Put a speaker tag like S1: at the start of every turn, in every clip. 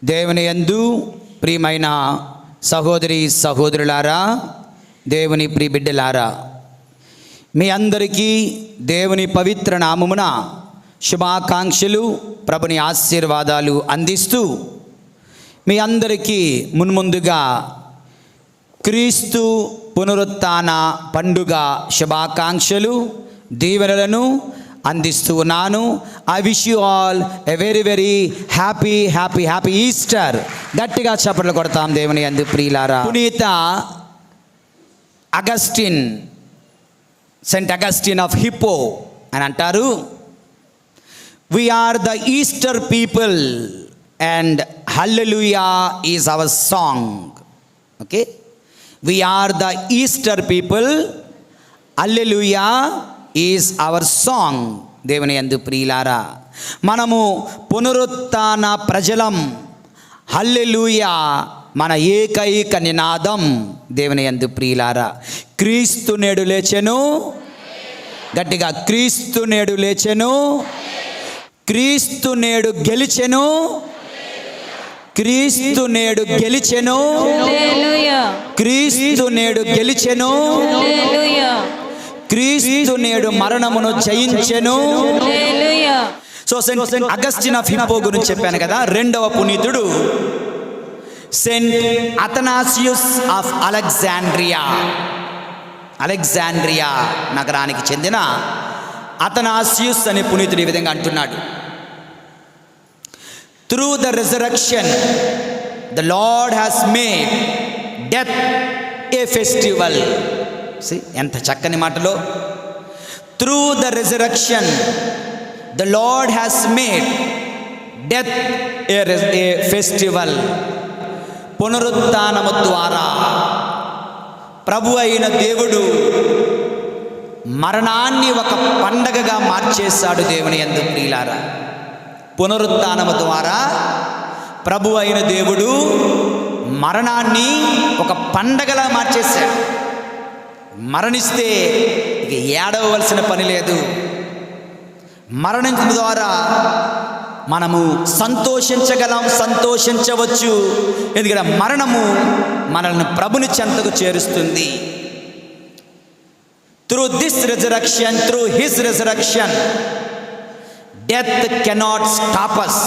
S1: దేవుని యందు ప్రియమైన సహోదరి సహోదరులారా, దేవుని ప్రియ బిడ్డలారా, మీ అందరికీ దేవుని పవిత్ర నామమున శుభాకాంక్షలు, ప్రభుని ఆశీర్వాదాలు అందిస్తూ మీ అందరికీ మున్ముందుగా క్రీస్తు పునరుత్థాన పండుగ శుభాకాంక్షలు, దీవెనలను అందిస్తూ ఉన్నాను. I wish you all a very very happy happy happy Easter. గట్టిగా చప్పట్లు కొడతాం దేవుని యందు ప్రియులారా. పునీత Augustine, Saint Augustine of hippo అని అంటారు, we are the Easter people and hallelujah is our song. Okay, we are the Easter people, hallelujah is our song. దేవుని యందు ప్రియులారా, మనము పునరుత్థాన ప్రజలం, హల్లెలూయా మన ఏకైక నినాదం. దేవుని యందు ప్రియులారా, క్రీస్తు నేడు లేచెను. గట్టిగా, క్రీస్తు నేడు లేచెను, క్రీస్తు నేడు గెలిచెను, క్రీస్తు నేడు గెలిచెను, క్రీస్తు నేడు గెలిచెను, క్రీస్తు నేడు మరణమును జయించెను. So saint Augustine of Hippo గురించి చెప్పాను కదా. రెండవ పునీతుడు saint Athanasius of Alexandria. Alexandria నగరానికి చెందిన అథనాసియస్ అనే పునీతుడు ఈ విధంగా అంటున్నాడు, through the resurrection the lord has made death a festival. ఎంత చక్కని మాటలో, through the resurrection the lord has made death a festival. పునరుత్థానము ద్వారా ప్రభు అయిన దేవుడు మరణాన్ని ఒక పండగగా మార్చేశాడు. దేవుని యందు ప్రియులారా, పునరుత్థానము ద్వారా ప్రభు అయిన దేవుడు మరణాన్ని ఒక పండగలా మార్చేశాడు. మరణిస్తే ఇక ఏడవలసిన పని లేదు. మరణించిన ద్వారా మనము సంతోషించవచ్చు. ఎందుకంటే మరణము మనల్ని ప్రభుని చెంతకు చేరుస్తుంది. Through this resurrection, through his resurrection, death cannot stop us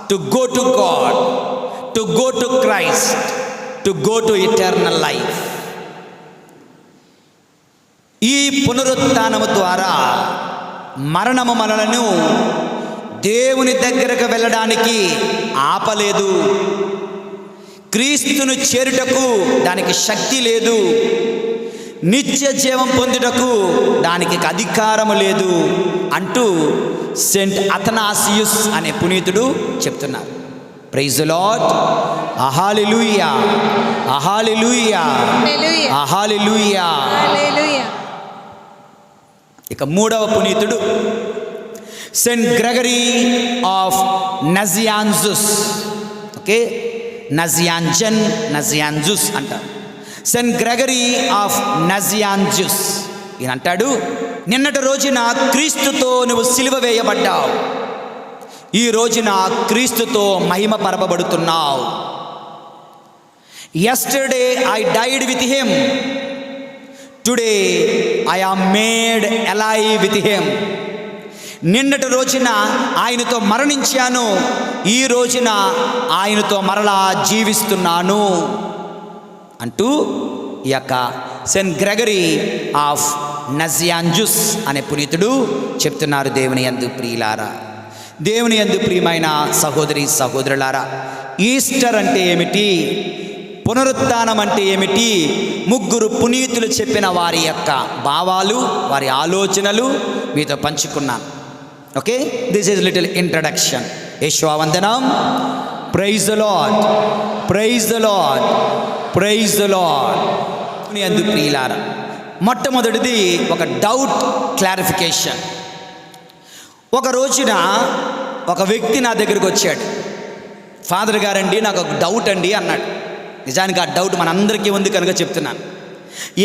S1: to go to God, to go to Christ, to go to eternal life. ఈ పునరుత్థానము ద్వారా మరణము మనలను దేవుని దగ్గరకు వెళ్ళడానికి ఆపలేదు. క్రీస్తును చేరుటకు దానికి శక్తి లేదు. నిత్య జీవం పొందుటకు దానికి అధికారము లేదు అంటూ సెయింట్ అథనాసియస్ అనే పునీతుడు చెప్తున్నారు. Praise the lord, hallelujah, hallelujah, హల్లెలూయా. ఇక మూడవ పునీతుడు సెయింట్ గ్రెగరీ ఆఫ్ నజియాన్జుస్. ఓకే, నజియాన్జుస్ అంటారు. సెయింట్ గ్రెగరీ ఆఫ్ నజియాన్జుస్ ఈయన అంటాడు, నిన్నటి రోజున క్రీస్తుతో నువ్వు సిలువ వేయబడ్డావు, ఈ రోజున క్రీస్తుతో మహిమ పరపబడుతున్నావు. Yesterday I died with him, today I am made alive with him. నిన్నటి రోజున ఆయనతో మరణించాను, ఈ రోజున ఆయనతో మరలా జీవిస్తున్నాను అంటూ ఈ యొక్క సెయింట్ గ్రెగరీ ఆఫ్ నజియాన్జుస్ అనే పునీతుడు చెప్తున్నారు. దేవుని యందు ప్రియులారా, దేవుని యందు ప్రియమైన సహోదరి సహోదరులారా, ఈస్టర్ అంటే ఏమిటి, పునరుత్థానం అంటే ఏమిటి, ముగ్గురు పునీతులు చెప్పిన వారి యొక్క భావాలు, వారి ఆలోచనలు మీతో పంచుకున్నాను. Okay, this is little introduction. యెహోవావందనం. Praise the lord, praise the lord, praise the lord. దేవుని యందు ప్రియులారా, మొట్టమొదటిది ఒక డౌట్ క్లారిఫికేషన్. ఒక రోజున ఒక వ్యక్తి నా దగ్గరికి వచ్చాడు. ఫాదర్ గారండి, నాకు ఒక డౌట్ అండి అన్నాడు. నిజానికి ఆ డౌట్ మనందరికీ ఉంది కనుక చెప్తున్నాను.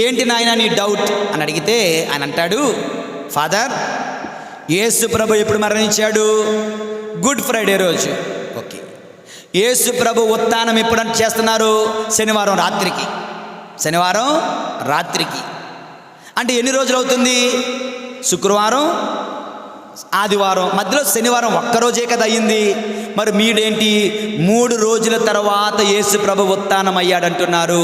S1: ఏంటి నాయన నీ డౌట్ అని అడిగితే ఆయన అంటాడు, ఫాదర్, యేసు ప్రభు ఎప్పుడు మరణించాడు? గుడ్ ఫ్రైడే రోజు. ఓకే, యేసు ప్రభు ఉత్థానం ఎప్పుడంటే చేస్తున్నారు? శనివారం రాత్రికి. శనివారం రాత్రికి అంటే ఎన్ని రోజులు అవుతుంది? శుక్రవారం, ఆదివారం, మధ్యలో శనివారం ఒక్కరోజే కదా అయ్యింది. మరి మీరేంటి 3 రోజుల తర్వాత యేసు ప్రభు ఉత్థానం అయ్యాడంటున్నారు.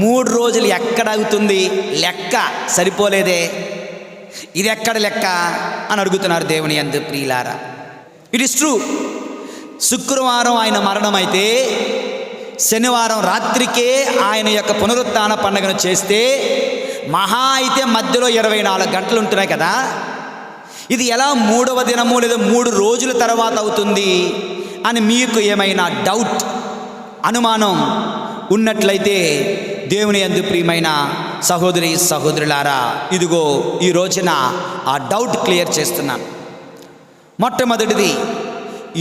S1: 3 రోజులు ఎక్కడ అవుతుంది? లెక్క సరిపోలేదే, ఇది ఎక్కడ లెక్క అని అడుగుతున్నారు దేవుని యందు ప్రియులారా. It is true. శుక్రవారం ఆయన మరణం అయితే శనివారం రాత్రికే ఆయన యొక్క పునరుత్థాన పండుగను చేస్తే మహా అయితే మధ్యలో 24 గంటలు ఉంటున్నాయి కదా. ఇది ఎలా 3వ దినము లేదా 3 రోజుల తర్వాత అవుతుంది అని మీకు ఏమైనా డౌట్, అనుమానం ఉన్నట్లయితే దేవుని యందు ప్రియమైన సహోదరి సహోదరులారా, ఇదిగో ఈ రోజున ఆ డౌట్ క్లియర్ చేస్తున్నాను. మొట్టమొదటిది,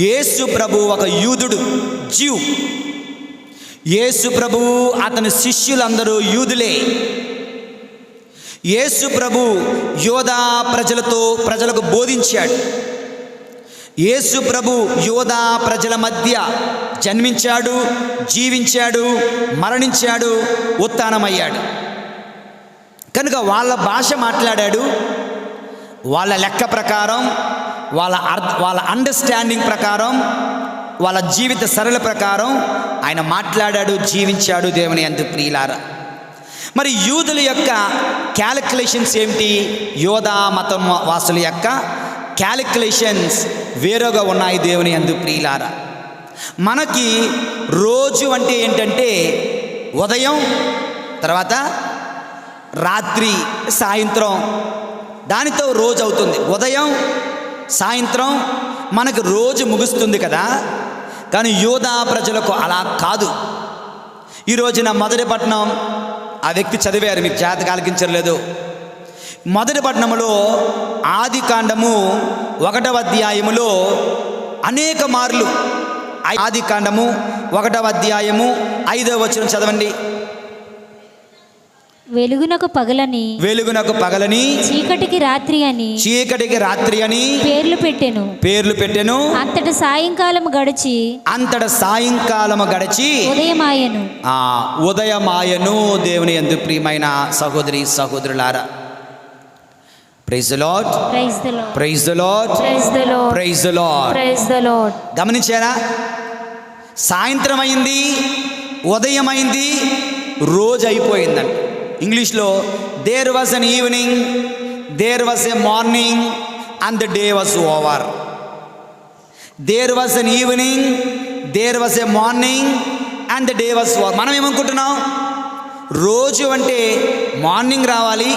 S1: యేసు ప్రభు ఒక యూదుడు, జ్యూ. యేసు ప్రభు అతని శిష్యులందరూ యూదులే. యేసు ప్రభు యోధా ప్రజలకు బోధించాడు. యేసు ప్రభు యోధా ప్రజల మధ్య జన్మించాడు, జీవించాడు, మరణించాడు, ఉత్థానమయ్యాడు. కనుక వాళ్ళ భాష మాట్లాడాడు. వాళ్ళ లెక్క ప్రకారం, వాళ్ళ అండర్స్టాండింగ్ ప్రకారం, వాళ్ళ జీవిత సరళ ప్రకారం ఆయన మాట్లాడాడు, జీవించాడు. దేవుని యందు ప్రియులారా, మరి యూదుల యొక్క క్యాలిక్యులేషన్స్ ఏమిటి? యోధా మతం వాసుల యొక్క క్యాలిక్యులేషన్స్ వేరుగా ఉన్నాయి. దేవుని యందు ప్రియులారా, మనకి రోజు అంటే ఏంటంటే ఉదయం, తర్వాత రాత్రి, సాయంత్రం, దానితో రోజు అవుతుంది. ఉదయం సాయంత్రం మనకు రోజు ముగుస్తుంది కదా. కానీ యూదా ప్రజలకు అలా కాదు. ఈ రోజున మొదటి పట్టణం ఆ వ్యక్తి చదివారు, మీకు చేత కాలికించలేదు. మొదటి పట్టణములో ఆది కాండము 1వ అధ్యాయములో అనేక మార్లు, ఆది కాండము 1వ అధ్యాయము 5వ వచనం చదవండి.
S2: వెలుగునకు పగలని చీకటికి రాత్రి అని పేర్లు పెట్టెను. అంతట సాయంకాలము గడిచి ఉదయమాయను. దేవుని యందు ప్రియమైన సహోదరి సహోదరులారా, praise the lord, praise the lord, praise the Lord. గమనించారా? సాయంత్రం అయింది, ఉదయం అయింది, రోజు అయిపోయిందండి. ఇంగ్లీష్లో there was an evening, there was a morning and the day was over. There was an evening, there was a morning and the day was over. మనం ఏమనుకుంటున్నాం? రోజు అంటే మార్నింగ్ రావాలి,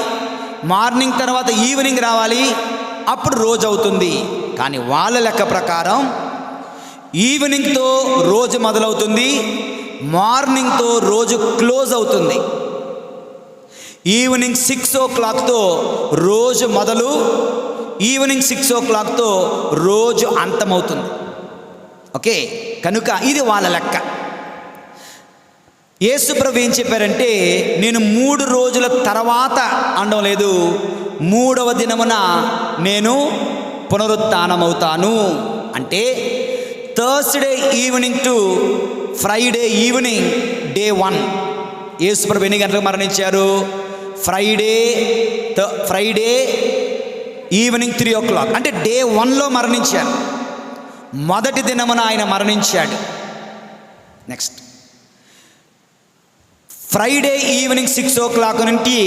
S2: మార్నింగ్ తర్వాత ఈవినింగ్ రావాలి, అప్పుడు రోజు అవుతుంది. కానీ వాళ్ళ లెక్క ప్రకారం ఈవినింగ్తో రోజు మొదలవుతుంది, మార్నింగ్తో రోజు క్లోజ్ అవుతుంది. ఈవినింగ్ 6 o'clockతో రోజు మొదలు, ఈవినింగ్ 6 o'clockతో రోజు అంతమవుతుంది. ఓకే, కనుక ఇది వాళ్ళ లెక్క. యేసు ప్రభు ఏం చెప్పారంటే, నేను 3 రోజుల తర్వాత అనడం లేదు, 3వ దినమున నేను పునరుత్థానమవుతాను. అంటే Thursday evening to Friday evening, day 1. యేసు ప్రభు ఎన్ని గంటలకు మరణించారు? ఫ్రైడే ఈవినింగ్ 3 o'clock, అంటే డే 1లో మరణించారు. మొదటి దినమున ఆయన మరణించాడు. నెక్స్ట్ ఫ్రైడే ఈవినింగ్ 6 o'clock నుండి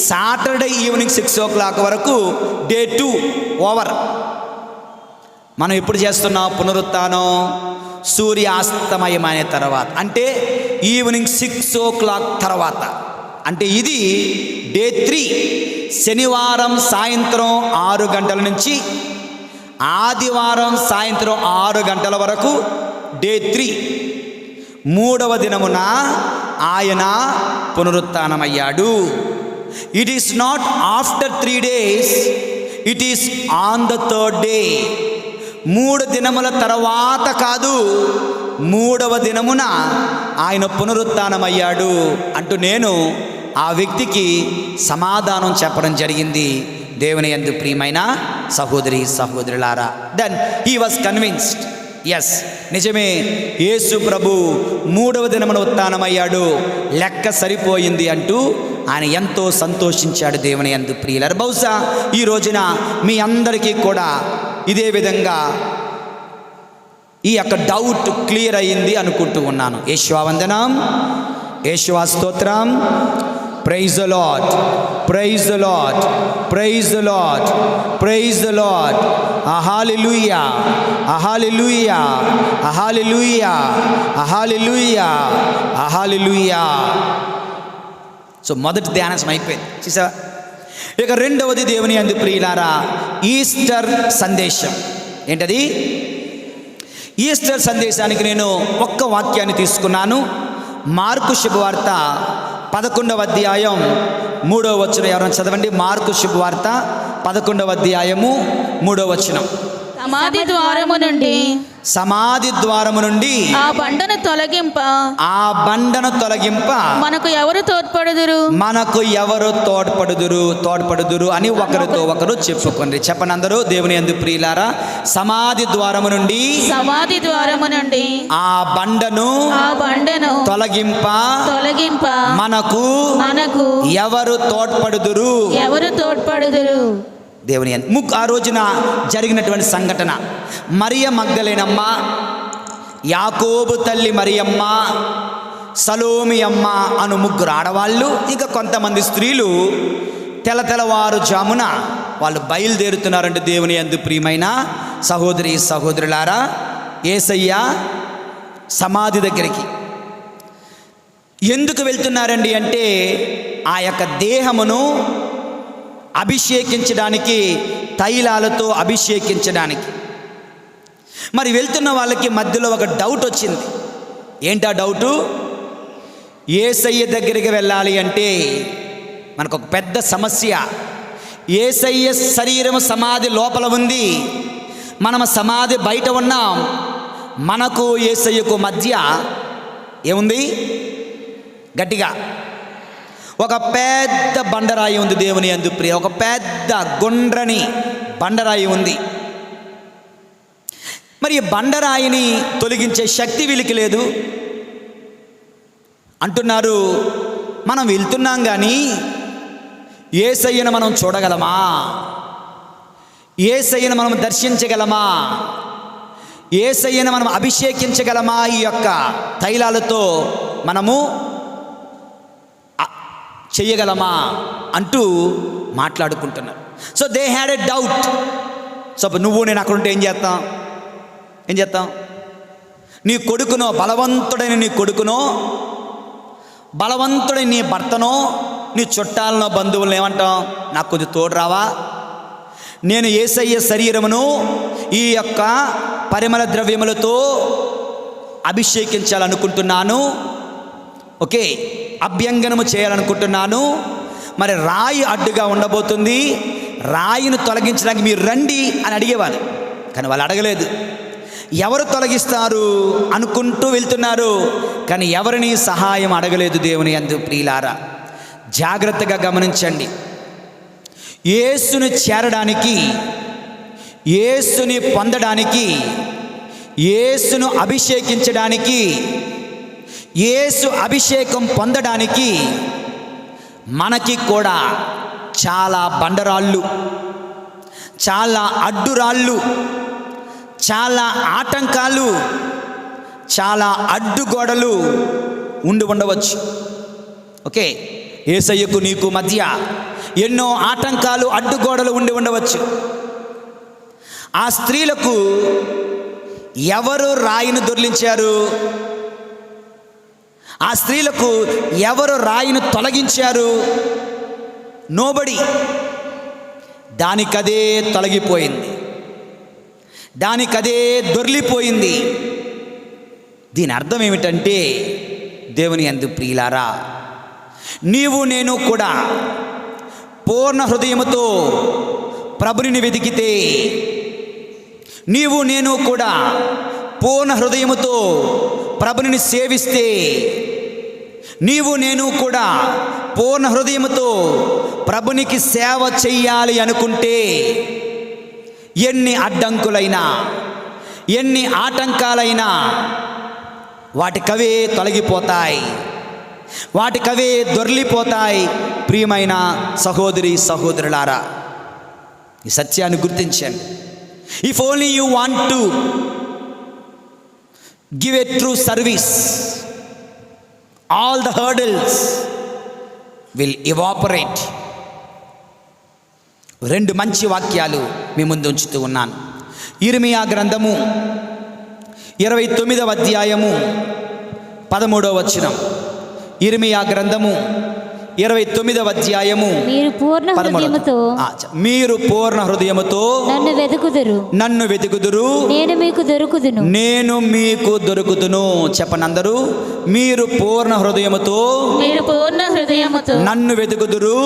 S2: సాటర్డే ఈవినింగ్ 6 o'clock వరకు డే 2 ఓవర్. మనం ఎప్పుడు చేస్తున్నాం పునరుత్థానం? సూర్యాస్తమయమైన తర్వాత, అంటే ఈవినింగ్ 6 o'clock తర్వాత. అంటే ఇది డే 3, శనివారం సాయంత్రం 6 గంటల నుంచి ఆదివారం సాయంత్రం 6 గంటల వరకు డే 3. 3వ దినమున ఆయన పునరుత్థానమయ్యాడు. It is not after 3 days, it is on the 3rd day. 3 దినముల తర్వాత కాదు, 3వ దినమున ఆయన పునరుత్థానమయ్యాడు అంటూ నేను ఆ వ్యక్తికి సమాధానం చెప్పడం జరిగింది. దేవుని యందు ప్రియమైన సహోదరి సహోదరులారా, then he was convinced.
S1: Yes, నిజమే. యేసు ప్రభు 3వ దినమున ఉత్థానమయ్యాడు, లెక్క సరిపోయింది అంటూ ఆయన ఎంతో సంతోషించాడు దేవుని యందు ప్రియులారా. బహుశా ఈ రోజున మీ అందరికీ కూడా ఇదే విధంగా ఈ యొక్క డౌట్ క్లియర్ అయ్యింది అనుకుంటూ ఉన్నాను. యేషువా వందనం, యేషువా స్తోత్రం. Praise the lord, praise the lord, praise the lord, praise the Lord. Hallelujah, hallelujah, hallelujah, hallelujah, hallelujah. So మొదటి ధ్యానం అయిపోయింది చూసావా. ఇక రెండవది దేవుని యందు ప్రియులారా, ఈస్టర్ సందేశం. ఏంటది? ఈస్టర్ సందేశానికి నేను ఒక్క వాక్యాన్ని తీసుకున్నాను. మార్కు శుభవార్త 11వ అధ్యాయం 3వ వచనం. ఎవరైనా చదవండి. మార్కు శుభవార్త 11వ అధ్యాయము 3వ వచనం. సమాధి ద్వారము నుండి
S3: ఆ బండను తొలగింప మనకు ఎవరు తోడ్పడుదురు అని ఒకరితో ఒకరు చెప్పుకోండి. చెప్పండి అందరూ. దేవుని యందు ప్రియులారా, సమాధి ద్వారము నుండి ఆ బండను తొలగింప మనకు ఎవరు తోడ్పడుదురు? దేవుని ఆ రోజున జరిగినటువంటి సంఘటన, మరియ మగ్దలేనమ్మ, యాకోబు తల్లి మరియమ్మ, సలోమి అమ్మ అను 3 ఆడవాళ్ళు, ఇంకా కొంతమంది స్త్రీలు తెల్లవారుజామున వాళ్ళు బయలుదేరుతున్నారంటే దేవుని యందు ప్రియమైన సహోదరి సహోదరులారా, యేసయ్య సమాధి దగ్గరికి ఎందుకు వెళ్తున్నారండి అంటే ఆ యొక్క దేహమును అభిషేకించడానికి, తైలాలతో అభిషేకించడానికి. మరి వెళ్తున్న వాళ్ళకి మధ్యలో ఒక డౌట్ వచ్చింది. ఏంటా డౌటు? యేసయ్య దగ్గరికి వెళ్ళాలి అంటే మనకు ఒక పెద్ద సమస్య. యేసయ్య శరీరం సమాధి లోపల ఉంది, మనం సమాధి బయట ఉన్నాం. మనకు యేసయ్యకు మధ్య ఏముంది? గట్టిగా ఒక పెద్ద బండరాయి ఉంది. దేవుని యందు ప్రియ, ఒక పెద్ద గుండ్రని బండరాయి ఉంది. మరి ఈ బండరాయిని తొలగించే శక్తి వీళ్ళకి లేదు అంటున్నారు. మనం వెళ్తున్నాం కానీ యేసయ్యను మనం చూడగలమా? యేసయ్యను మనం దర్శించగలమా? యేసయ్యను మనం అభిషేకించగలమా? ఈ యొక్క తైలాలతో మనము చెయ్యగలమా అంటూ మాట్లాడుకుంటున్నారు. So they had a doubt. So నువ్వు నేను అక్కడ ఉంటే ఏం చేస్తాం? నీ కొడుకునో, బలవంతుడైన నీ కొడుకునో, బలవంతుడైన నీ భర్తనో, నీ చుట్టాలనో, బంధువులను ఏమంటాం? నాకు కొంచెం తోడు రావా? నేను యేసయ్య శరీరమును ఈ యొక్క పరిమళ ద్రవ్యములతో అభిషేకించాలనుకుంటున్నాను, ఓకే, అభ్యంగనము చేయాలనుకుంటున్నాను. మరి రాయి అడ్డుగా ఉండబోతుంది, రాయిని తొలగించడానికి మీరు రండి అని అడిగేవాళ్ళు. కానీ వాళ్ళు అడగలేదు. ఎవరు తొలగిస్తారు అనుకుంటూ వెళ్తున్నారు, కానీ ఎవరిని సహాయం అడగలేదు. దేవుని యందు ప్రియులారా, జాగ్రత్తగా గమనించండి. యేసుని చేరడానికి, యేసుని పొందడానికి, యేసును అభిషేకించడానికి, యేసు అభిషేకం పొందడానికి మనకి కూడా చాలా బండరాళ్ళు, చాలా అడ్డురాళ్ళు, చాలా ఆటంకాలు, చాలా అడ్డుగోడలు ఉండవచ్చు. ఓకే, యేసయ్యకు నీకు మధ్య ఎన్నో ఆటంకాలు, అడ్డుగోడలు ఉండవచ్చు. ఆ స్త్రీలకు ఎవరు రాయిని దొర్లించారు? ఆ స్త్రీలకు ఎవరు రాయిని తొలగించారు? నోబడి. దానికదే తొలగిపోయింది, దానికదే దొర్లిపోయింది. దీని అర్థం ఏమిటంటే, దేవుని యందు ప్రియులారా, నీవు నేను కూడా పూర్ణ హృదయముతో ప్రభుని వెతికితే, నీవు నేను కూడా పూర్ణ హృదయముతో ప్రభుని సేవిస్తే, నీవు నేను కూడా పూర్ణ హృదయముతో ప్రభునికి సేవ చెయ్యాలి అనుకుంటే, ఎన్ని అడ్డంకులైనా, ఎన్ని ఆటంకాలైనా వాటికవే తొలగిపోతాయి, వాటికవే దొర్లిపోతాయి. ప్రియమైన సహోదరి సహోదరులారా, ఈ సత్యాన్ని గుర్తించండి. If only you want to give a true service, all the hurdles will evaporate. 2 మంచి వాక్యాలు మీ ముందు ఉంచుతూ ఉన్నాను. ఇర్మియా గ్రంథము 29వ అధ్యాయము 13వ వచనం. ఇర్మియా గ్రంథము 29వ అధ్యాయము
S2: మీరు పూర్ణ హృదయముతో
S3: మీరు పూర్ణ హృదయముతో
S2: నన్ను వెతుకుదురు, నేను మీకు దొరుకుదును.
S3: నేను మీకు దొరుకుదును. చెప్పండి అందరూ, మీరు పూర్ణ హృదయముతో నన్ను వెతుకుదురు,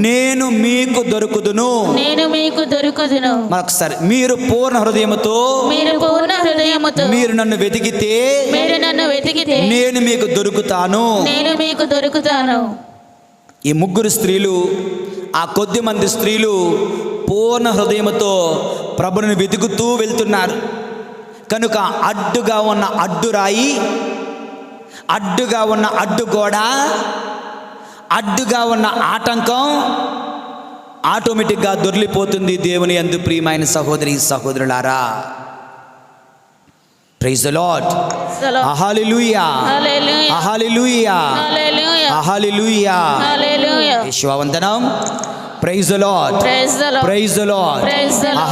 S3: నేను మీకు దొరుకుదును. మరొకసారి, మీరు పూర్ణ హృదయముతో మీరు నన్ను వెతికితే నేను మీకు దొరుకుతాను. ఈ 3 స్త్రీలు, ఆ కొద్ది మంది స్త్రీలు పూర్ణ హృదయముతో ప్రభుని వెతుకుతూ వెళ్తున్నారు. కనుక అడ్డుగా ఉన్న అడ్డురాయి, అడ్డుగా ఉన్న అడ్డుగోడ, అడ్డుగా ఉన్న ఆటంకం ఆటోమేటిక్గా దొర్లిపోతుంది. దేవుని యందు ప్రియమైన సహోదరి సహోదరులారా, praise the lord, hallelujah, hallelujah, hallelujah, యేషువా వందనం. Praise the lord, praise the lord,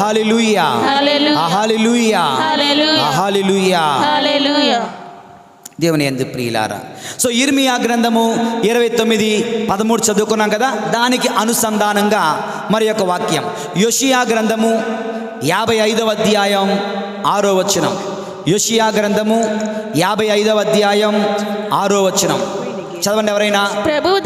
S3: hallelujah, hallelujah, hallelujah. దేవుని యందు ప్రియులారా, సో ఇర్మియా గ్రంథము 29:13 చదువుకున్నాం కదా, దానికి అనుసంధానంగా మరి ఒక వాక్యం యోషియా గ్రంథము 55వ అధ్యాయం 6వ వచనం. యోషియా గ్రంథము 55వ అధ్యాయం 6వ వచనం చదవండి ఎవరైనా.
S2: ప్రభువు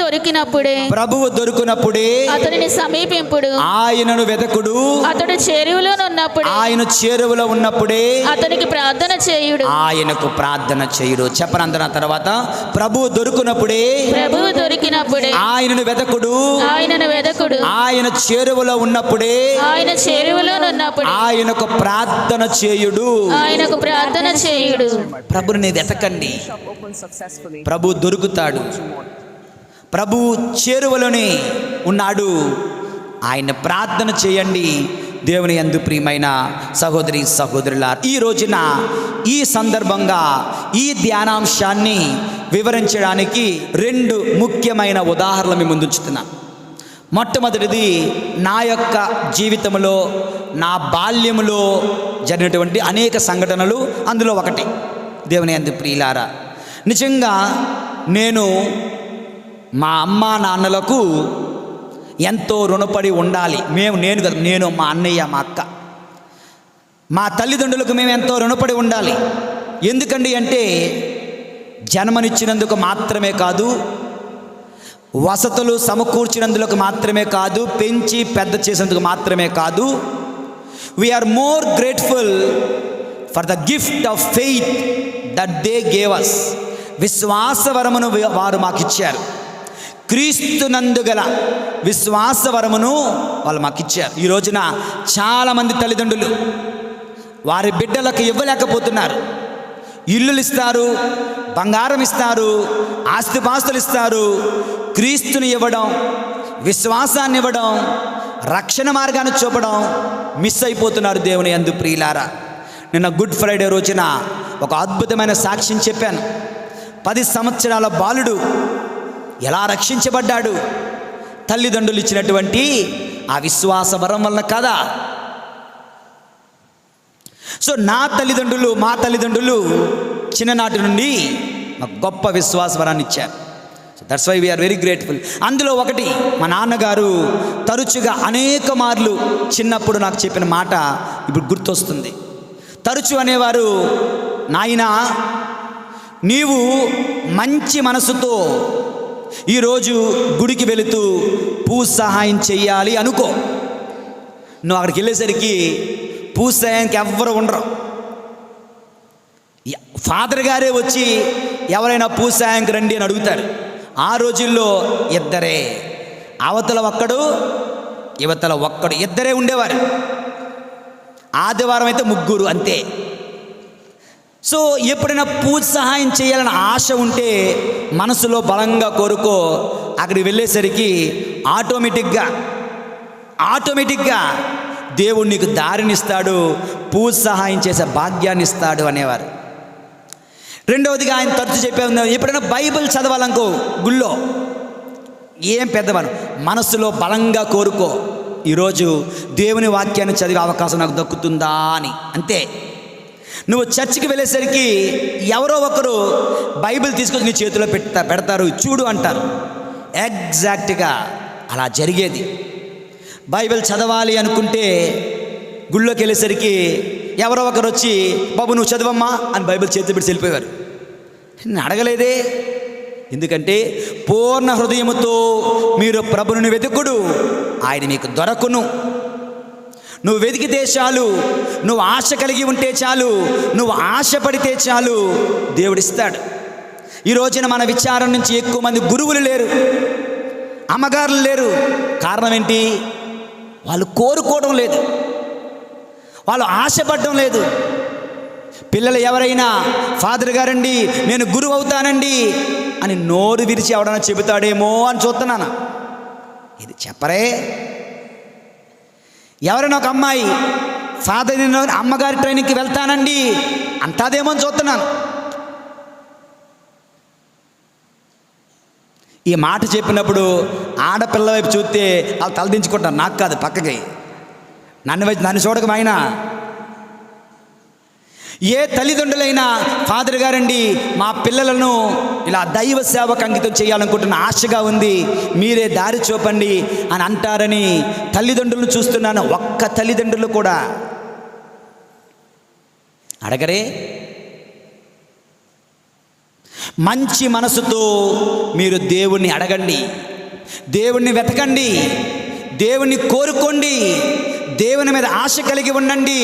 S2: దొరికినప్పుడే అతనిని సమీపింపుడు,
S3: ఆయనను వెదకుడు,
S2: అతడు చెరువులో ఉన్నప్పుడు
S3: ఆయన చెరువులో ఉన్నప్పుడే
S2: అతనికి ప్రార్థన చేయుడు,
S3: ఆయనకు ప్రార్థన చేయుడు. చెప్పనందన తర్వాత, ప్రభువు దొరికినప్పుడే ఆయనను వెదకుడు, ఆయన చెరువులో ఉన్నప్పుడే ఆయనకు ప్రార్థన చేయుడు. ప్రభుని వెతకండి, ప్రభు దొరుకుతాడు. ప్రభు చేరువలోనే ఉన్నాడు, ఆయన ప్రార్థన చేయండి. దేవుని యందు ప్రియమైన సహోదరి సహోదరులారా, ఈ రోజున ఈ సందర్భంగా ఈ ధ్యానాంశాన్ని వివరించడానికి 2 ముఖ్యమైన ఉదాహరణలు మీ ముందుంచుతున్నాను. మొట్టమొదటిది నా యొక్క జీవితంలో, నా బాల్యములో జరిగినటువంటి అనేక సంఘటనలు. అందులో ఒకటి, దేవుని యందు ప్రియులారా, నిజంగా నేను మా అమ్మా నాన్నలకు ఎంతో రుణపడి ఉండాలి. నేను మా అన్నయ్య, మా అక్క, మా తల్లిదండ్రులకు మేము ఎంతో రుణపడి ఉండాలి. ఎందుకండి అంటే, జన్మనిచ్చినందుకు మాత్రమే కాదు, వసతులు సమకూర్చినందుకు మాత్రమే కాదు, పెంచి పెద్ద చేసినందుకు మాత్రమే కాదు, we're more grateful for the gift of faith that they gave us. విశ్వాసవరమును వారు మాకు ఇచ్చారు. క్రీస్తునందు గల విశ్వాసవరమును వాళ్ళు మాకు ఇచ్చారు. ఈ రోజున చాలామంది తల్లిదండ్రులు వారి బిడ్డలకు ఇవ్వలేకపోతున్నారు. ఇల్లులు ఇస్తారు, బంగారం ఇస్తారు, ఆస్తిపాస్తులు ఇస్తారు. క్రీస్తుని ఇవ్వడం, విశ్వాసాన్ని ఇవ్వడం, రక్షణ మార్గాన్ని చూపడం మిస్ అయిపోతున్నారు. దేవుని యందు ప్రియులారా, నిన్న గుడ్ ఫ్రైడే రోజున ఒక అద్భుతమైన సాక్ష్యం చెప్పాను. 10 సంవత్సరాల బాలుడు ఎలా రక్షించబడ్డాడు? తల్లిదండ్రులు ఇచ్చినటువంటి ఆ విశ్వాస వరం వలన కదా. సో మా తల్లిదండ్రులు చిన్ననాటి నుండి మాకు గొప్ప విశ్వాస వరాన్ని ఇచ్చారు. So that's why we are very grateful. అందులో ఒకటి, మా నాన్నగారు తరచుగా అనేక మార్లు చిన్నప్పుడు నాకు చెప్పిన మాట ఇప్పుడు గుర్తొస్తుంది. తరచు అనేవారు, నాయనా నీవు మంచి మనసుతో ఈరోజు గుడికి వెళుతూ పూజ సహాయం చెయ్యాలి అనుకో. నువ్వు అక్కడికి వెళ్ళేసరికి పూజ సహాయానికి ఎవ్వరు ఉండరు. ఫాదర్ గారే వచ్చి ఎవరైనా పూజ సహాయానికి రండి అని అడుగుతారు. ఆ రోజుల్లో ఇద్దరే, అవతల ఒక్కడు ఇవతల ఒక్కడు, ఇద్దరే ఉండేవారు. ఆదివారం అయితే 3 అంతే. సో ఎప్పుడైనా పూజ సహాయం చేయాలని ఆశ ఉంటే మనసులో బలంగా కోరుకో, అక్కడికి వెళ్ళేసరికి ఆటోమేటిక్గా దేవుడు నీకు దారినిస్తాడు, పూజ సహాయం చేసే భాగ్యాన్ని ఇస్తాడు అనేవారు. రెండవదిగా ఆయన తరచు చెప్పే, ఎప్పుడైనా బైబిల్ చదవాలనుకో గుళ్ళో, ఏం పెద్దవాడు మనసులో బలంగా కోరుకో, ఈరోజు దేవుని వాక్యాన్ని చదివే అవకాశం నాకు దక్కుతుందా అని. అంతే. నువ్వు చర్చికి వెళ్ళేసరికి ఎవరో ఒకరు బైబిల్ తీసుకొచ్చి నీ చేతిలో పెడతారు, చూడు అంటారు. ఎగ్జాక్ట్గా అలా జరిగేది. బైబిల్ చదవాలి అనుకుంటే గుళ్ళోకి వెళ్ళేసరికి ఎవరో ఒకరు వచ్చి, బాబు నువ్వు చదవమ్మా అని బైబిల్ చేతి పెట్టి వెళ్ళిపోయేవారు. నేను అడగలేదే. ఎందుకంటే పూర్ణ హృదయముతో మీరు ప్రభువుని వెతుకుడు, ఆయన మీకు దొరకును. నువ్వు వెతికితే చాలు, నువ్వు ఆశ కలిగి ఉంటే చాలు, నువ్వు ఆశపడితే చాలు, దేవుడిస్తాడు. ఈ రోజున మన విచారం నుంచి ఎక్కువ మంది గురువులు లేరు, అమ్మగారులు లేరు. కారణం ఏంటి? వాళ్ళు కోరుకోవడం లేదు, వాళ్ళు ఆశపడడం లేదు. పిల్లలు ఎవరైనా ఫాదర్ గారండి నేను గురువు అవుతానండి అని నోరు విరిచి ఎవడన్నా చెబుతాడేమో అని చూస్తున్నాను. ఇది చెప్పరే. ఎవరైనా ఒక అమ్మాయి ఫాదర్ నేను అమ్మగారి ట్రైనింగ్కి వెళ్తానండి అంటాదేమో అని చూస్తున్నాను. ఈ మాట చెప్పినప్పుడు ఆడపిల్ల వైపు చూస్తే వాళ్ళు తలదించుకుంటారు. నాకు కాదు, పక్కకి నన్ను చూడక ఆయన. ఏ తల్లిదండ్రులైనా ఫాదర్ గారండి మా పిల్లలను ఇలా దైవ సేవకు అంకితం చేయాలనుకుంటున్న ఆశగా ఉంది, మీరే దారి చూపండి అని అంటారని తల్లిదండ్రులను చూస్తున్నాను. ఒక్క తల్లిదండ్రులు కూడా అడగరే. మంచి మనసుతో మీరు దేవుణ్ణి అడగండి, దేవుణ్ణి వెతకండి, దేవుణ్ణి కోరుకోండి, దేవుని మీద ఆశ కలిగి ఉండండి.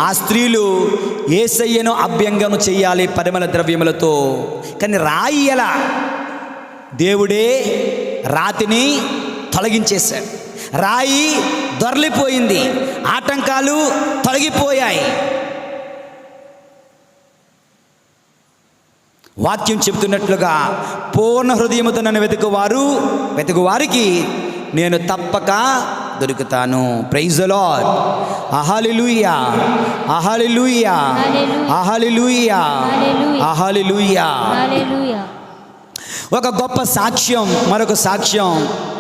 S3: ఆ స్త్రీలు యేసయ్యను అభ్యంగం చెయ్యాలి పరిమళ ద్రవ్యములతో. కానీ రాయి ఎలా? దేవుడే రాతిని తొలగించేశాడు. రాయి దొరలిపోయింది, ఆటంకాలు తొలగిపోయాయి. వాక్యం చెబుతున్నట్లుగా పూర్ణ హృదయముతో నన్ను వెతుకువారికి నేను తప్పక దొరుకుతాను. Praise the lord. Hallelujah, hallelujah, hallelujah, hallelujah. ఒక గొప్ప సాక్ష్యం, మరొక సాక్ష్యం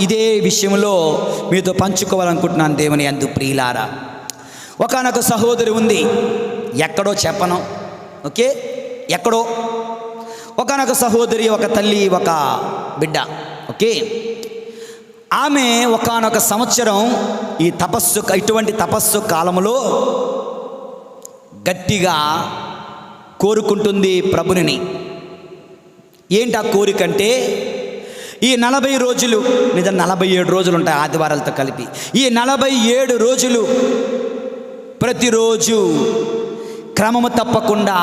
S3: ఇదే విషయంలో మీతో పంచుకోవాలనుకుంటున్నాను దేవుని యందు ప్రియులారా. ఒకానొక సహోదరి ఉంది, ఎక్కడో చెప్పను, ఓకే, ఎక్కడో ఒకానొక సహోదరి, ఒక తల్లి, ఒక బిడ్డ, ఓకే. ఆమె ఒకానొక సంవత్సరం ఇటువంటి తపస్సు కాలంలో గట్టిగా కోరుకుంటుంది ప్రభుని. ఏంటి ఆ కోరికంటే, ఈ 40 రోజులు, నిజం 47 రోజులు ఉంటాయి ఆదివారాలతో కలిపి, ఈ 47 రోజులు ప్రతిరోజు క్రమము తప్పకుండా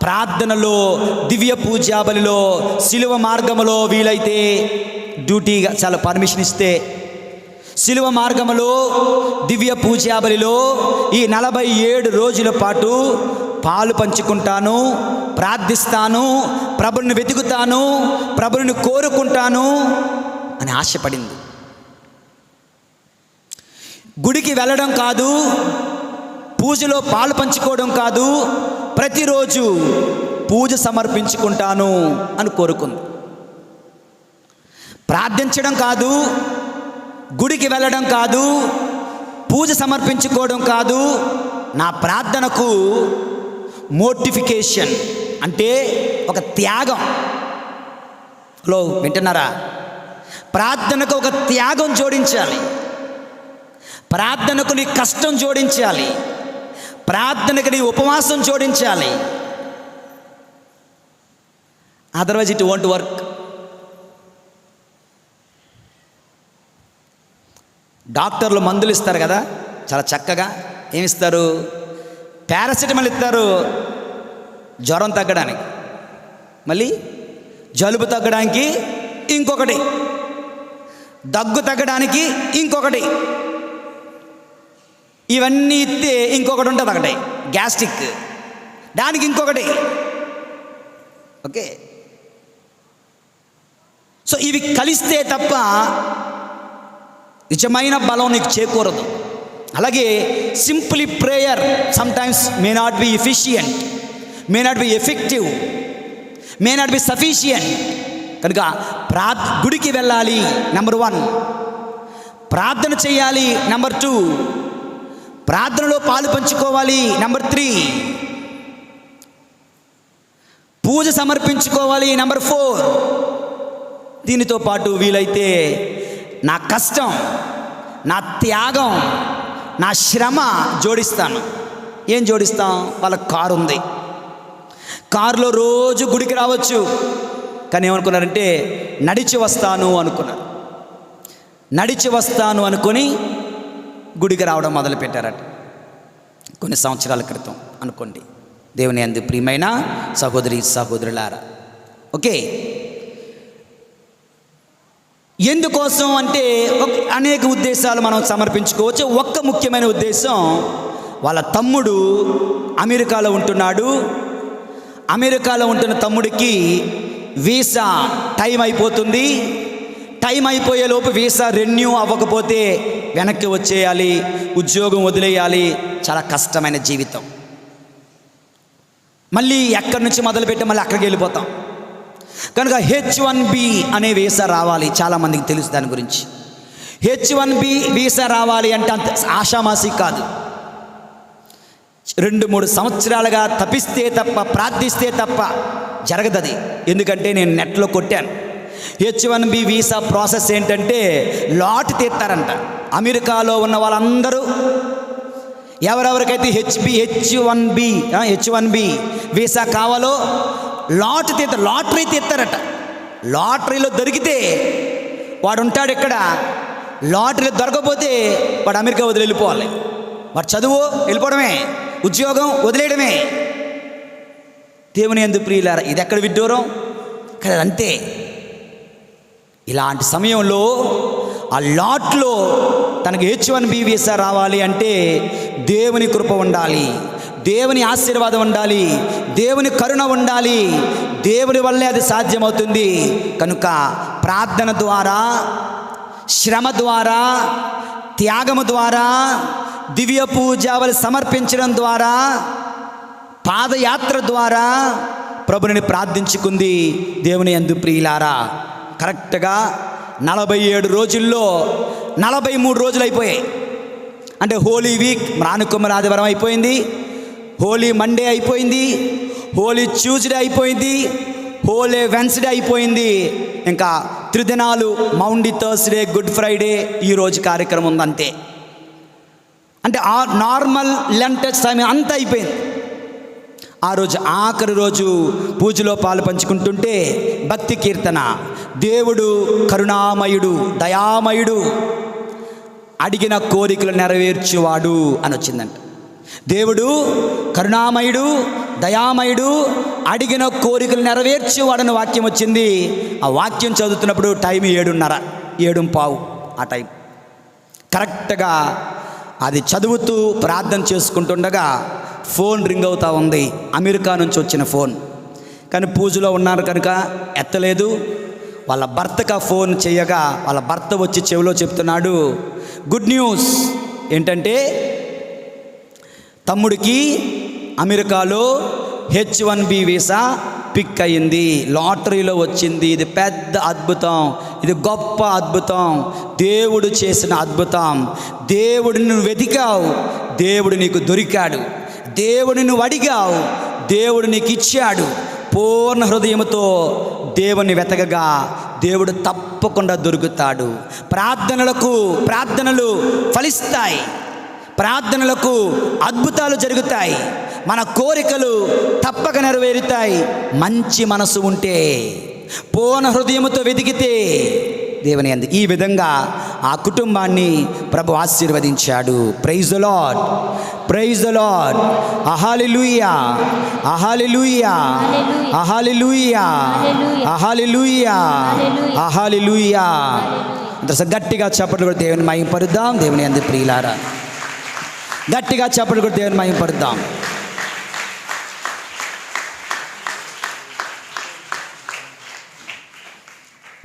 S3: ప్రార్థనలో, దివ్య పూజాబలిలో, శిలువ మార్గములో, వీలైతే డ్యూటీగా చాలా పర్మిషన్ ఇస్తే శిలువ మార్గములో, దివ్య పూజాబలిలో ఈ 47 రోజుల పాటు పాలు పంచుకుంటాను, ప్రార్థిస్తాను, ప్రభుని వెతుకుతాను, ప్రభుని కోరుకుంటాను అని ఆశపడింది. గుడికి వెళ్ళడం కాదు, పూజలో పాలు పంచుకోవడం కాదు, ప్రతిరోజు పూజ సమర్పించుకుంటాను అని కోరుకుంది. ప్రార్థించడం కాదు, గుడికి వెళ్ళడం కాదు, పూజ సమర్పించుకోవడం కాదు, నా ప్రార్థనకు మోటిఫికేషన్ అంటే ఒక త్యాగం. హలో, వింటున్నారా? ప్రార్థనకు ఒక త్యాగం జోడించాలి, ప్రార్థనకు నీ కష్టం జోడించాలి, ప్రార్థనకు నీ ఉపవాసం జోడించాలి. Otherwise it won't work. డాక్టర్లు మందులు ఇస్తారు కదా, చాలా చక్కగా ఏమిస్తారు? పారాసిటమాల్ ఇస్తారు జ్వరం తగ్గడానికి, మళ్ళీ జలుబు తగ్గడానికి ఇంకొకటి, దగ్గు తగ్గడానికి ఇంకొకటి. ఇవన్నీ ఇస్తే ఇంకొకటి ఉంటుంది ఒకటి గ్యాస్ట్రిక్, దానికి ఇంకొకటి. ఓకే, సో ఇవి కలిస్తే తప్ప నిజమైన బలం నీకు చేకూరదు. అలాగే simply prayer sometimes may not be efficient, may not be effective, may not be sufficient. కనుక గుడికి వెళ్ళాలి, నెంబర్ 1. ప్రార్థన చేయాలి, నెంబర్ 2. ప్రార్థనలో పాలు పంచుకోవాలి, నెంబర్ 3. పూజ సమర్పించుకోవాలి, నెంబర్ 4. దీనితో పాటు వీలైతే నా కష్టం, నా త్యాగం, నా శ్రమ జోడిస్తాను. ఏం జోడిస్తాం? వాళ్ళ కారు ఉంది, కారులో రోజు గుడికి రావచ్చు, కానీ ఏమనుకున్నారంటే నడిచి వస్తాను అనుకున్నారు. నడిచి వస్తాను అనుకొని గుడికి రావడం మొదలుపెట్టారట కొన్ని సంవత్సరాల క్రితం అనుకోండి. దేవుని యందు ప్రియమైన సహోదరి సహోదరులారా, ఓకే, ఎందుకోసం అంటే అనేక ఉద్దేశాలు మనం సమర్పించుకోవచ్చు. ఒక్క ముఖ్యమైన ఉద్దేశం, వాళ్ళ తమ్ముడు అమెరికాలో ఉంటున్నాడు. అమెరికాలో ఉంటున్న తమ్ముడికి వీసా టైం అయిపోతుంది. టైం అయిపోయేలోపు వీసా రెన్యూ అవ్వకపోతే వెనక్కి వచ్చేయాలి, ఉద్యోగం వదిలేయాలి. చాలా కష్టమైన జీవితం. మళ్ళీ ఎక్కడి నుంచి మొదలుపెట్టి మళ్ళీ అక్కడికి వెళ్ళిపోతాం. కనుక H1B అనే వీసా రావాలి. చాలామందికి తెలుసు దాని గురించి. H1B వీసా రావాలి అంటే అంత ఆషామాసి కాదు. 2-3 సంవత్సరాలుగా తపిస్తే తప్ప, ప్రార్థిస్తే తప్ప జరగదది. ఎందుకంటే నేను నెట్లో కొట్టాను. H1B వీసా ప్రాసెస్ ఏంటంటే లాట్ తీస్తారంట. అమెరికాలో ఉన్న వాళ్ళందరూ ఎవరెవరికైతే H1B వీసా కావాలో లాటరీ తీస్తారట. లాటరీలో దొరికితే వాడు ఉంటాడు ఇక్కడ, లాటరీలో దొరకకపోతే వాడు అమెరికా వదిలి వెళ్ళిపోవాలి. వాడు చదువు వెళ్ళిపోవడమే, ఉద్యోగం వదిలేయడమే. దేవుని యందు ప్రియులారా, ఇది ఎక్కడ విడ్డూరం కదా. అంతే. ఇలాంటి సమయంలో ఆ లాట్లో తనకు H1B వీసా రావాలి అంటే దేవుని కృప ఉండాలి, దేవుని ఆశీర్వాదం ఉండాలి, దేవుని కరుణ ఉండాలి. దేవుని వల్లే అది సాధ్యమవుతుంది. కనుక ప్రార్థన ద్వారా, శ్రమ ద్వారా, త్యాగము ద్వారా, దివ్య పూజావళి సమర్పించడం ద్వారా, పాదయాత్ర ద్వారా ప్రభుని ప్రార్థించుకుంది. దేవుని యందు ప్రియులారా, కరెక్ట్గా 47 రోజుల్లో 43 రోజులు అయిపోయాయి. అంటే హోలీ వీక్ రానుకొమ్మర ఆదివారం అయిపోయింది, హోలీ మండే అయిపోయింది, హోలీ ట్యూస్డే అయిపోయింది, హోలీ వెన్స్డే అయిపోయింది. ఇంకా 3 దినాలు మౌండీ థర్స్డే, గుడ్ ఫ్రైడే, ఈరోజు కార్యక్రమం ఉంది. అంతే. అంటే ఆ నార్మల్ లెంట్ సమయం అంతా అయిపోయింది. ఆ రోజు ఆఖరి రోజు పూజలో పాలు పంచుకుంటుంటే భక్తి కీర్తన, దేవుడు కరుణామయుడు, దయామయుడు, అడిగిన కోరికలు నెరవేర్చువాడు అని వచ్చిందంట. దేవుడు కరుణామయుడు, దయామయుడు, అడిగిన కోరికలు నెరవేర్చేవాడని వాక్యం వచ్చింది. ఆ వాక్యం చదువుతున్నప్పుడు టైం 7:30, 7:15 ఆ టైం. కరెక్ట్గా అది చదువుతూ ప్రార్థన చేసుకుంటుండగా ఫోన్ రింగ్ అవుతూ ఉంది. అమెరికా నుంచి వచ్చిన ఫోన్. కానీ పూజలో ఉన్నారు కనుక ఎత్తలేదు. వాళ్ళ భర్తకు ఫోన్ చేయగా వాళ్ళ భర్త వచ్చి చెవిలో చెప్తున్నాడు, గుడ్ న్యూస్ ఏంటంటే తమ్ముడికి అమెరికాలో H1B వీసా పిక్ అయ్యింది, లాటరీలో వచ్చింది. ఇది పెద్ద అద్భుతం, ఇది గొప్ప అద్భుతం, దేవుడు చేసిన అద్భుతం. దేవుడిని నువ్వు వెతికావు, దేవుడు నీకు దొరికాడు. దేవుడిని నువ్వు అడిగావు, దేవుడు నీకు ఇచ్చాడు. పూర్ణ హృదయంతో దేవుని వెతకగా దేవుడు తప్పకుండా దొరుకుతాడు. ప్రార్థనలు ఫలిస్తాయి, ప్రార్థనలకు అద్భుతాలు జరుగుతాయి, మన కోరికలు తప్పక నెరవేరుతాయి. మంచి మనసు ఉంటే, పూర్ణ హృదయముతో వెతికితే దేవుని యందు. ఈ విధంగా ఆ కుటుంబాన్ని ప్రభు ఆశీర్వదించాడు. Praise the lord, praise the lord, hallelujah, hallelujah, hallelujah, hallelujah, hallelujah. అంత గట్టిగా చప్పట్లు కూడా దేవుని మహిమపరుద్దాం. దేవుని యందు ప్రియులారా, గట్టిగా చప్పట్లు కొట్టి దేవుని మహిమపడదాం.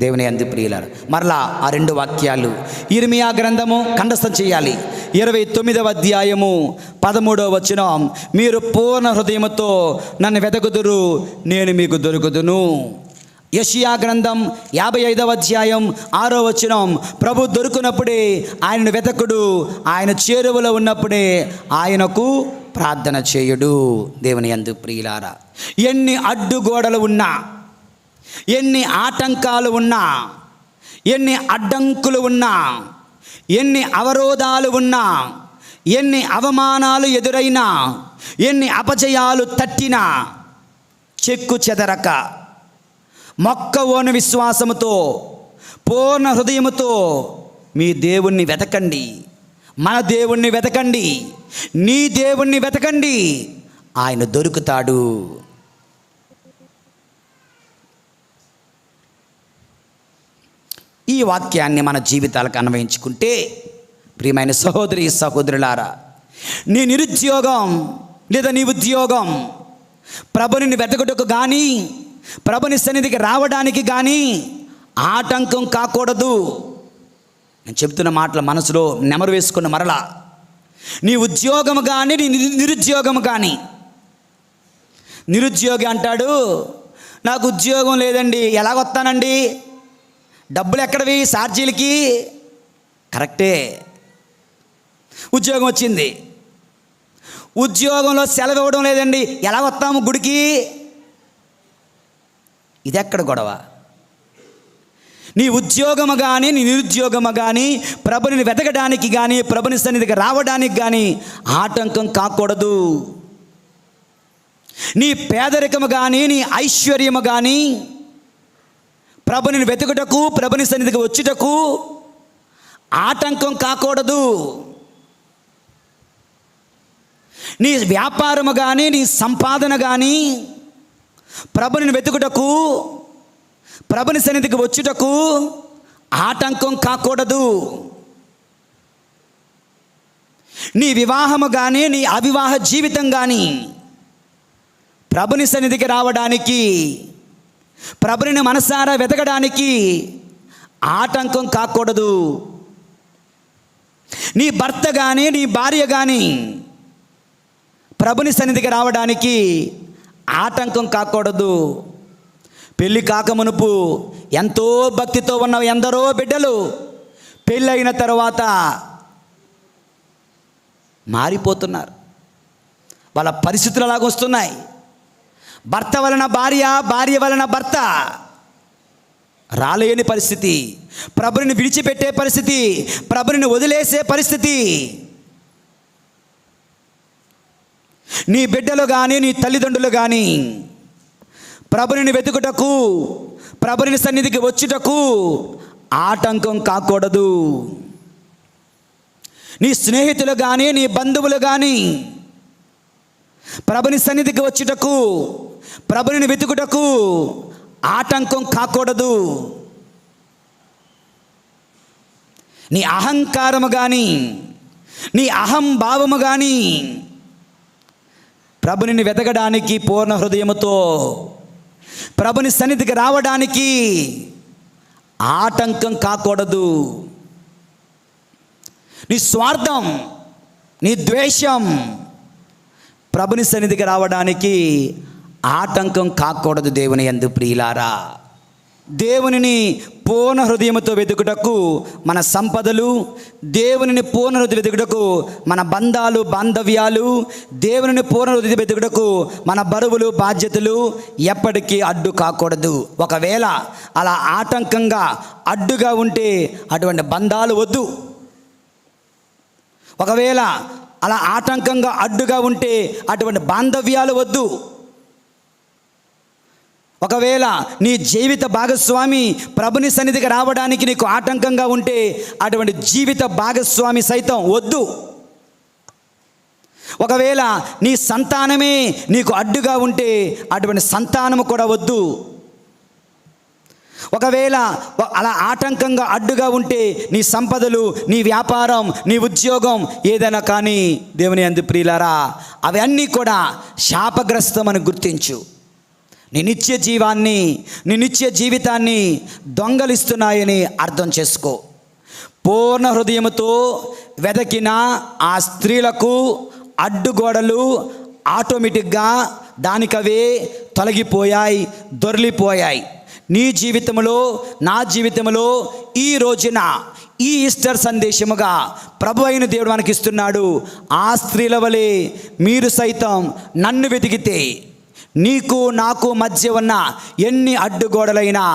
S3: దేవుని యందు ప్రియులారు, మరలా ఆ 2 వాక్యాలు ఇర్మియా గ్రంథము కంఠస్థం చేయాలి. 29వ అధ్యాయము 13వ వచనం, మీరు పూర్ణ హృదయముతో నన్ను వెతకుదురు, నేను మీకు దొరుకుదును. యెషయా గ్రంథం 55వ అధ్యాయం 6వ వచనం, ప్రభు దొరుకునప్పుడే ఆయనను వెతకుడు, ఆయన చేరువలో ఉన్నప్పుడే ఆయనకు ప్రార్థన చేయుడు. దేవుని యందు ప్రియులారా, ఎన్ని అడ్డుగోడలు ఉన్నా, ఎన్ని ఆటంకాలు ఉన్నా, ఎన్ని అడ్డంకులు ఉన్నా, ఎన్ని అవరోధాలు ఉన్నా, ఎన్ని అవమానాలు ఎదురైనా, ఎన్ని అపజయాలు తట్టినా, చెక్కు చెదరక మొక్కవోని విశ్వాసముతో పూర్ణ హృదయముతో మీ దేవుణ్ణి వెతకండి. మన దేవుణ్ణి వెతకండి, నీ దేవుణ్ణి వెతకండి, ఆయన దొరుకుతాడు. ఈ వాక్యాన్ని మన జీవితాలకు అన్వయించుకుంటే, ప్రియమైన సహోదరి సహోదరులారా, నీ నిరుద్యోగం లేదా నీ ఉద్యోగం ప్రభుని వెతకుటకు కానీ, ప్రభుని సన్నిధికి రావడానికి కానీ ఆటంకం కాకూడదు. నేను చెప్తున్న మాటలు మనసులో నెమరు వేసుకున్న మరలా, నీ ఉద్యోగము కానీ నీ నిరుద్యోగము కానీ, నిరుద్యోగి అంటాడు, నాకు ఉద్యోగం లేదండి, ఎలాగొస్తానండి, డబ్బులు ఎక్కడవి ఛార్జీలకి. కరెక్టే, ఉద్యోగం వచ్చింది, ఉద్యోగంలో సెలవు ఇవ్వడం లేదండి, ఎలా వస్తాము గుడికి. ఇది ఎక్కడ గొడవ? నీ ఉద్యోగము కానీ నీ నిరుద్యోగము కానీ ప్రభుని వెతకడానికి కానీ ప్రభుని సన్నిధికి రావడానికి కానీ ఆటంకం కాకూడదు. నీ పేదరికము కానీ నీ ఐశ్వర్యము కానీ ప్రభుని వెతుకుటకు ప్రభుని సన్నిధికి వచ్చుటకు ఆటంకం కాకూడదు. నీ వ్యాపారము కానీ నీ సంపాదన కానీ ప్రభుని వెతుకుటకు ప్రభుని సన్నిధికి వచ్చుటకు ఆటంకం కాకూడదు. నీ వివాహము కానీ నీ అవివాహ జీవితం కానీ ప్రభుని సన్నిధికి రావడానికి, ప్రభుని మనసారా వెతకడానికి ఆటంకం కాకూడదు. నీ భర్త కానీ నీ భార్య కానీ ప్రభుని సన్నిధికి రావడానికి ఆటంకం కాకూడదు. పెళ్ళి కాకమునుపు ఎంతో భక్తితో ఉన్న ఎందరో బిడ్డలు పెళ్ళైన తర్వాత మారిపోతున్నారు. వాళ్ళ పరిస్థితులు అలాగొస్తున్నాయి. భర్త వలన భార్య, భార్య వలన భర్త రాలేని పరిస్థితి, ప్రభుని విడిచిపెట్టే పరిస్థితి, ప్రభుని వదిలేసే పరిస్థితి. నీ బిడ్డలు కానీ నీ తల్లిదండ్రులు కానీ ప్రభుని వెతుకుటకు ప్రభుని సన్నిధికి వచ్చుటకు ఆటంకం కాకూడదు. నీ స్నేహితులు కానీ నీ బంధువులు కానీ ప్రభుని సన్నిధికి వచ్చుటకు ప్రభుని వెతుకుటకు ఆటంకం కాకూడదు. నీ అహంకారము కానీ నీ అహంభావము కానీ ప్రభుని వెతకడానికి పూర్ణ హృదయముతో ప్రభుని సన్నిధికి రావడానికి ఆటంకం కాకూడదు. నీ స్వార్థం, నీ ద్వేషం ప్రభుని సన్నిధికి రావడానికి ఆటంకం కాకూడదు. దేవుని యందు ప్రియులారా, దేవునిని పూర్ణ హృదయముతో వెతుకుటకు మన సంపదలు, దేవునిని పూర్ణ హృదయ వెతుకుటకు మన బంధాలు బాంధవ్యాలు, దేవునిని పూర్ణ హృదయ వెతుకుటకు మన బరువులు బాధ్యతలు ఎప్పటికీ అడ్డు కాకూడదు. ఒకవేళ అలా ఆటంకంగా అడ్డుగా ఉంటే అటువంటి బంధాలు వద్దు. ఒకవేళ అలా ఆటంకంగా అడ్డుగా ఉంటే అటువంటి బాంధవ్యాలు వద్దు. ఒకవేళ నీ జీవిత భాగస్వామి ప్రభుని సన్నిధికి రావడానికి నీకు ఆటంకంగా ఉంటే అటువంటి జీవిత భాగస్వామి సైతం వద్దు. ఒకవేళ నీ సంతానమే నీకు అడ్డుగా ఉంటే అటువంటి సంతానము కూడా వద్దు. ఒకవేళ అలా ఆటంకంగా అడ్డుగా ఉంటే నీ సంపదలు, నీ వ్యాపారం, నీ ఉద్యోగం ఏదైనా కానీ దేవుని యందు ప్రియులారా అవన్నీ కూడా శాపగ్రస్తమని గుర్తించు. నీ నిత్య జీవాన్ని, నీ నిత్య జీవితాన్ని దొంగలిస్తున్నాయని అర్థం చేసుకో. పూర్ణ హృదయముతో వెదకిన ఆ స్త్రీలకు అడ్డుగోడలు ఆటోమేటిక్గా దానికవే తొలగిపోయాయి, దొర్లిపోయాయి. నీ జీవితంలో, నా జీవితంలో ఈ రోజున ఈ ఈస్టర్ సందేశముగా ప్రభు అయిన దేవుడు మనకి ఇస్తున్నాడు. ఆ స్త్రీల వలె మీరు సైతం నన్ను వెతికితే నీకు నాకు మధ్య ఉన్న ఎన్ని అడ్డుగోడలైనా,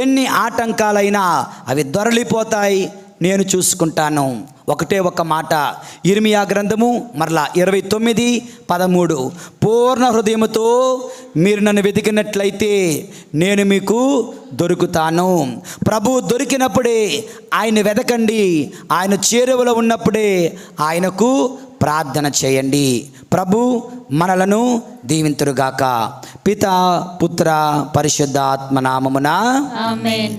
S3: ఎన్ని ఆటంకాలైనా అవి దొరలిపోతాయి, నేను చూసుకుంటాను. ఒకటే ఒక మాట, ఇర్మియా గ్రంథము మరలా 29:13, పూర్ణ హృదయముతో మీరు నన్ను వెతికినట్లయితే నేను మీకు దొరుకుతాను. ప్రభు దొరికినప్పుడే ఆయన వెతకండి, ఆయన చేరువలో ఉన్నప్పుడే ఆయనకు ప్రార్థన చేయండి. ప్రభు మనలను దీవింతురుగాక. పితా పుత్ర పరిశుద్ధాత్మ నామమున
S2: ఆమేన్.